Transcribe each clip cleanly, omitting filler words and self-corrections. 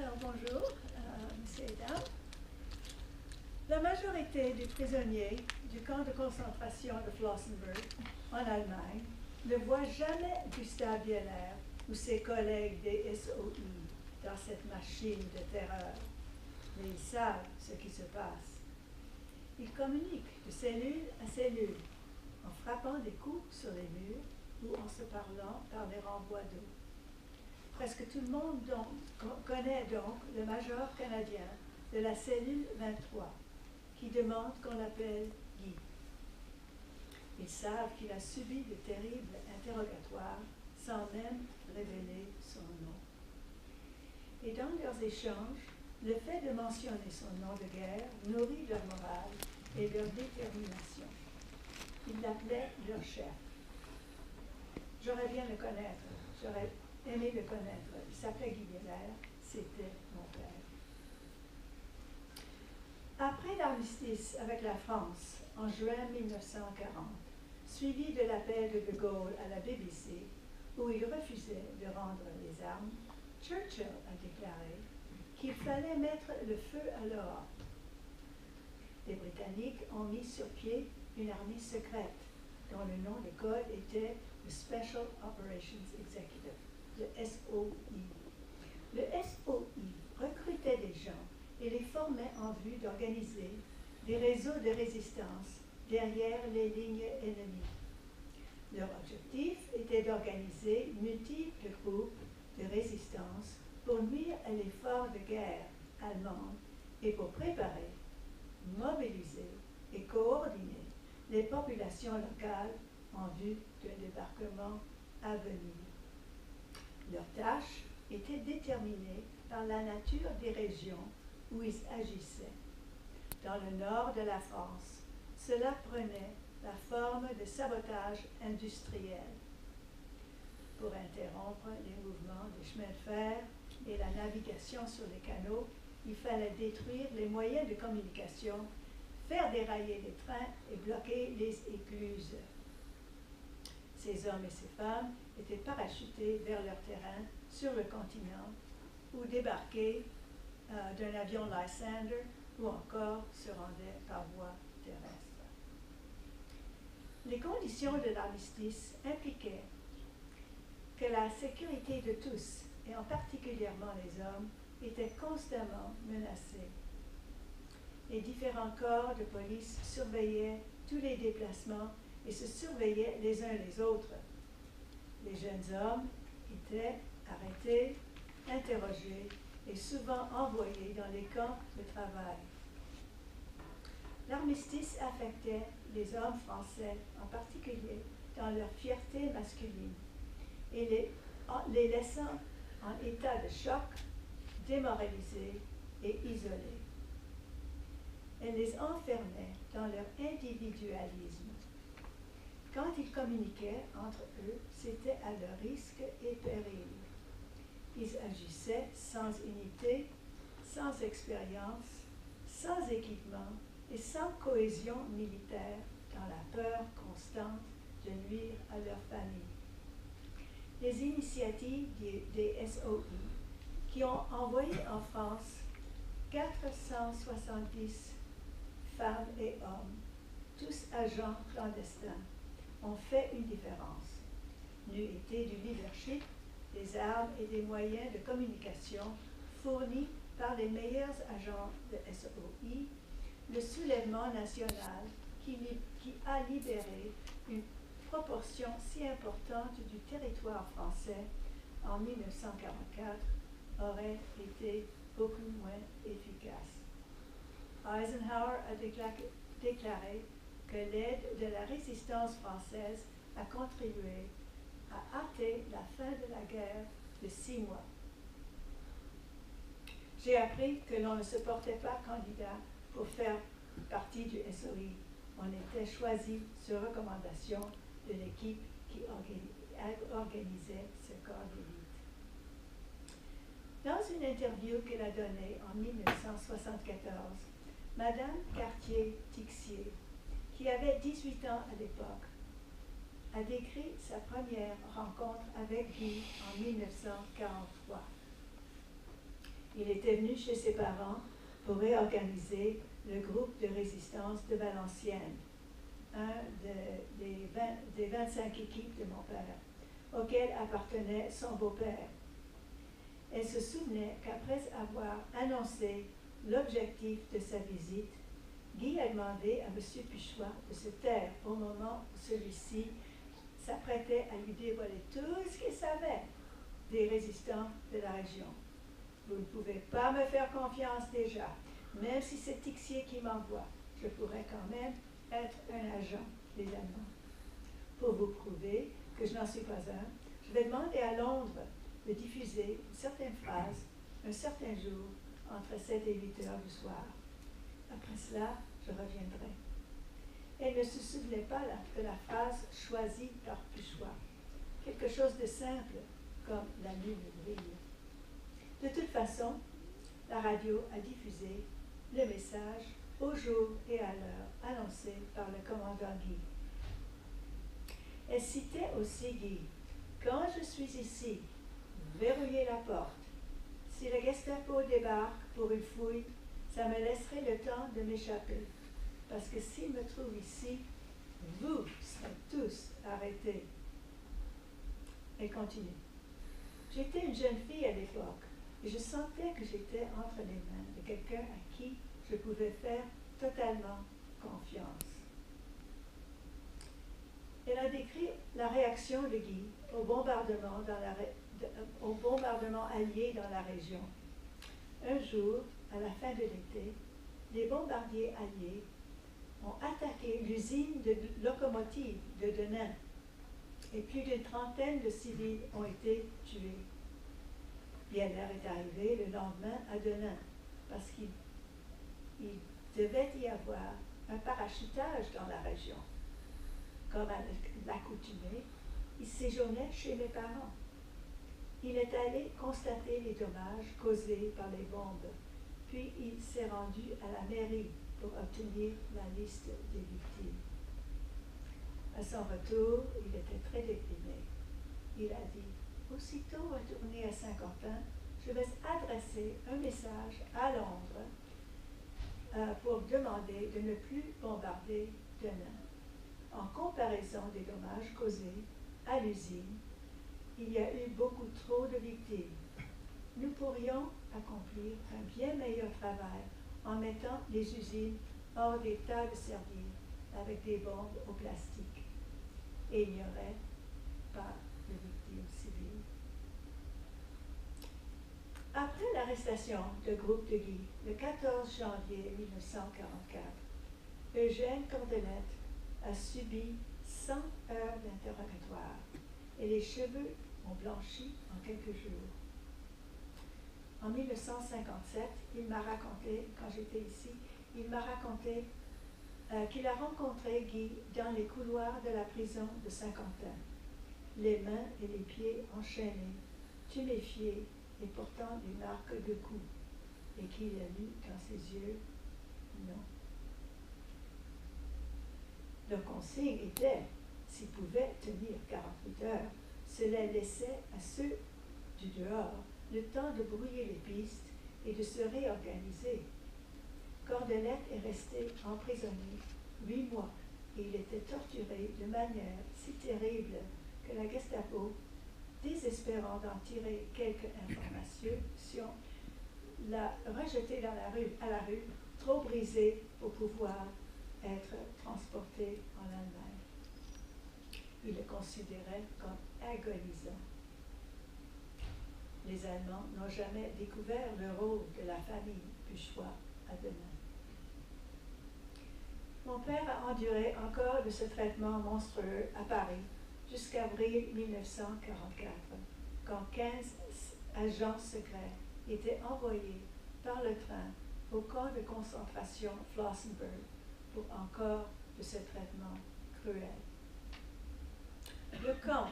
Alors bonjour, messieurs et dames. La majorité des prisonniers du camp de concentration de Flossenbürg, en Allemagne, ne voient jamais Gustave Bieler ou ses collègues des SOI dans cette machine de terreur. Mais ils savent ce qui se passe. Ils communiquent de cellule à cellule, en frappant des coups sur les murs ou en se parlant par les renvois d'eau. Presque tout le monde connaît donc le major canadien de la cellule 23, qui demande qu'on l'appelle Guy. Ils savent qu'il a subi de terribles interrogatoires sans même révéler son nom. Et dans leurs échanges, le fait de mentionner son nom de guerre nourrit leur morale et leur détermination. Ils l'appelaient leur chef. J'aurais bien le connaître, j'aurais aimé le connaître. Il s'appelait Guy Bieler, c'était mon père. Après l'armistice avec la France en juin 1940, suivi de l'appel de Gaulle à la BBC, où il refusait de rendre les armes, Churchill a déclaré qu'il fallait mettre le feu à l'Europe. Les Britanniques ont mis sur pied une armée secrète dont le nom de code était le Special Operations Executive, le SOE. Le SOE recrutait des gens et les formait en vue d'organiser des réseaux de résistance derrière les lignes ennemies. Leur objectif était d'organiser multiples groupes de résistance pour nuire à l'effort de guerre allemande et pour préparer, mobiliser et coordonner les populations locales en vue d'un débarquement à venir. Leur tâche était déterminée par la nature des régions où ils agissaient. Dans le nord de la France, cela prenait la forme de sabotage industriel. Pour interrompre les mouvements des chemins de fer et la navigation sur les canaux, il fallait détruire les moyens de communication, faire dérailler les trains et bloquer les écluses. Ces hommes et ces femmes étaient parachutés vers leur terrain sur le continent ou débarqués d'un avion Lysander ou encore se rendaient par voie terrestre. Les conditions de l'armistice impliquaient que la sécurité de tous, et en particulièrement les hommes, était constamment menacée. Les différents corps de police surveillaient tous les déplacements et se surveillaient les uns les autres. Les jeunes hommes étaient arrêtés, interrogés et souvent envoyés dans les camps de travail. L'armistice affectait les hommes français, en particulier dans leur fierté masculine, et les laissant en état de choc, démoralisés et isolés. Elle les enfermait dans leur individualisme. Quand ils communiquaient entre eux, c'était à leur risque et péril. Ils agissaient sans unité, sans expérience, sans équipement et sans cohésion militaire, dans la peur constante de nuire à leur famille. Les initiatives des SOI, qui ont envoyé en France 470 femmes et hommes, tous agents clandestins, ont fait une différence. N'eût été du leadership, des armes et des moyens de communication fournis par les meilleurs agents de SOI, le soulèvement national qui a libéré une proportion si importante du territoire français en 1944 aurait été beaucoup moins efficace. Eisenhower a déclaré que l'aide de la résistance française a contribué à hâter la fin de la guerre de 6 mois. J'ai appris que l'on ne se portait pas candidat pour faire partie du SOI. On était choisi sur recommandation de l'équipe qui organisait ce corps d'élite. Dans une interview qu'elle a donnée en 1974, Madame Cartier-Tixier, qui avait 18 ans à l'époque, a décrit sa première rencontre avec Guy en 1943. Il était venu chez ses parents pour réorganiser le groupe de résistance de Valenciennes, des 25 équipes de mon père, auxquelles appartenait son beau-père. Elle se souvenait qu'après avoir annoncé l'objectif de sa visite, Guy a demandé à M. Puchois de se taire au moment où celui-ci s'apprêtait à lui dévoiler tout ce qu'il savait des résistants de la région. Vous ne pouvez pas me faire confiance déjà, même si c'est Tixier qui m'envoie. Je pourrais quand même être un agent des Allemands. Pour vous prouver que je n'en suis pas un, je vais demander à Londres de diffuser une certaine phrase un certain jour entre 7 et 8 heures du soir. Après cela, je reviendrai. Elle ne se souvenait pas de la phrase choisie par Puchois. Quelque chose de simple, comme la lune brille. De toute façon, la radio a diffusé le message au jour et à l'heure annoncé par le commandant Guy. Elle citait aussi Guy. Quand je suis ici, verrouillez la porte. Si le Gestapo débarque pour une fouille, ça me laisserait le temps de m'échapper. Parce que s'il me trouve ici, vous serez tous arrêtés. Elle continue. J'étais une jeune fille à l'époque et je sentais que j'étais entre les mains de quelqu'un à qui je pouvais faire totalement confiance. Elle a décrit la réaction de Guy au bombardement allié dans la région. Un jour, à la fin de l'été, les bombardiers alliés ont attaqué l'usine de locomotives de Denain et plus d'une trentaine de civils ont été tués. Bieler est arrivé le lendemain à Denain parce qu'il devait y avoir un parachutage dans la région. Comme à l'accoutumée, il séjournait chez mes parents. Il est allé constater les dommages causés par les bombes, puis il s'est rendu à la mairie pour obtenir la liste des victimes. À son retour, il était très déprimé. Il a dit, aussitôt retourné à Saint-Quentin, je vais adresser un message à Londres pour demander de ne plus bombarder Denain. En comparaison des dommages causés à l'usine, il y a eu beaucoup trop de victimes. Nous pourrions accomplir un bien meilleur travail en mettant les usines hors d'état de servir avec des bombes au plastique. Et il n'y aurait pas de victimes civiles. Après l'arrestation du groupe de Guy, le 14 janvier 1944, Eugène Cordelette a subi 100 heures d'interrogatoire et les cheveux ont blanchi en quelques jours. En 1957, il m'a raconté, quand j'étais ici, il m'a raconté qu'il a rencontré Guy dans les couloirs de la prison de Saint-Quentin, les mains et les pieds enchaînés, tuméfiés et portant des marques de coups, et qu'il a lu dans ses yeux « non ». Leur consigne était, s'ils pouvaient tenir 48 heures, cela laissait à ceux du dehors le temps de brouiller les pistes et de se réorganiser. Cordelette est resté emprisonné 8 mois et il était torturé de manière si terrible que la Gestapo, désespérant d'en tirer quelques informations, l'a rejeté à la rue, trop brisé pour pouvoir être transporté en Allemagne. Il le considérait comme agonisant. Les Allemands n'ont jamais découvert le rôle de la famille Puchois à Denain. Mon père a enduré encore de ce traitement monstrueux à Paris jusqu'avril 1944, quand 15 agents secrets étaient envoyés par le train au camp de concentration Flossenburg pour encore de ce traitement cruel. Le camp,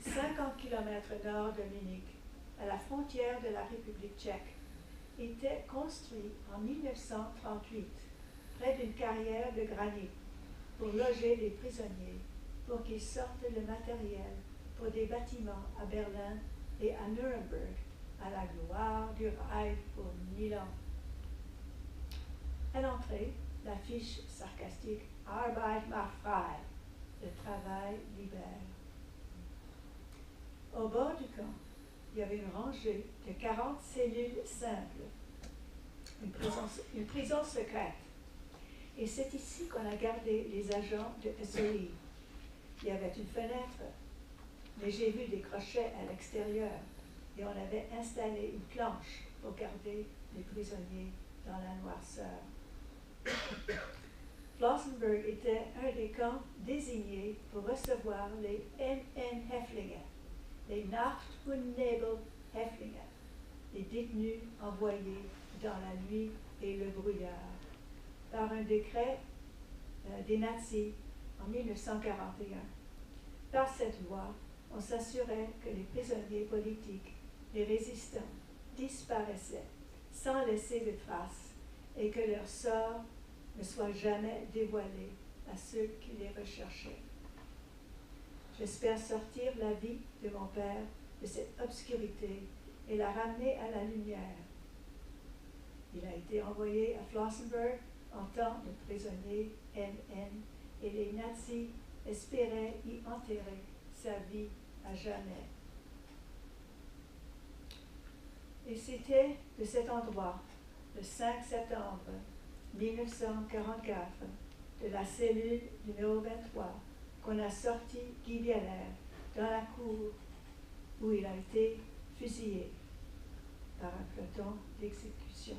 50 km nord de Munich, à la frontière de la République tchèque, était construit en 1938 près d'une carrière de granit pour loger les prisonniers, pour qu'ils sortent le matériel pour des bâtiments à Berlin et à Nuremberg à la gloire du rail pour 1000 ans. À l'entrée, l'affiche sarcastique Arbeit macht frei, le travail libère. Au bord du camp, il y avait une rangée de 40 cellules simples, une prison secrète. Et c'est ici qu'on a gardé les agents de SOI. Il y avait une fenêtre, mais j'ai vu des crochets à l'extérieur et on avait installé une planche pour garder les prisonniers dans la noirceur. Flossenburg était un des camps désignés pour recevoir les NN Häftlinge, les Nacht- und Nebel-Häftlinge, les détenus envoyés dans la nuit et le brouillard. Par un décret des nazis en 1941. Par cette loi, on s'assurait que les prisonniers politiques, les résistants, disparaissaient sans laisser de traces et que leur sort ne soit jamais dévoilé à ceux qui les recherchaient. J'espère sortir la vie de mon père de cette obscurité et la ramener à la lumière. Il a été envoyé à Flossenburg en tant que prisonnier NN et les nazis espéraient y enterrer sa vie à jamais. Et c'était de cet endroit, le 5 septembre 1944, de la cellule numéro 23, qu'on a sorti Guy Bieler dans la cour où il a été fusillé par un peloton d'exécution.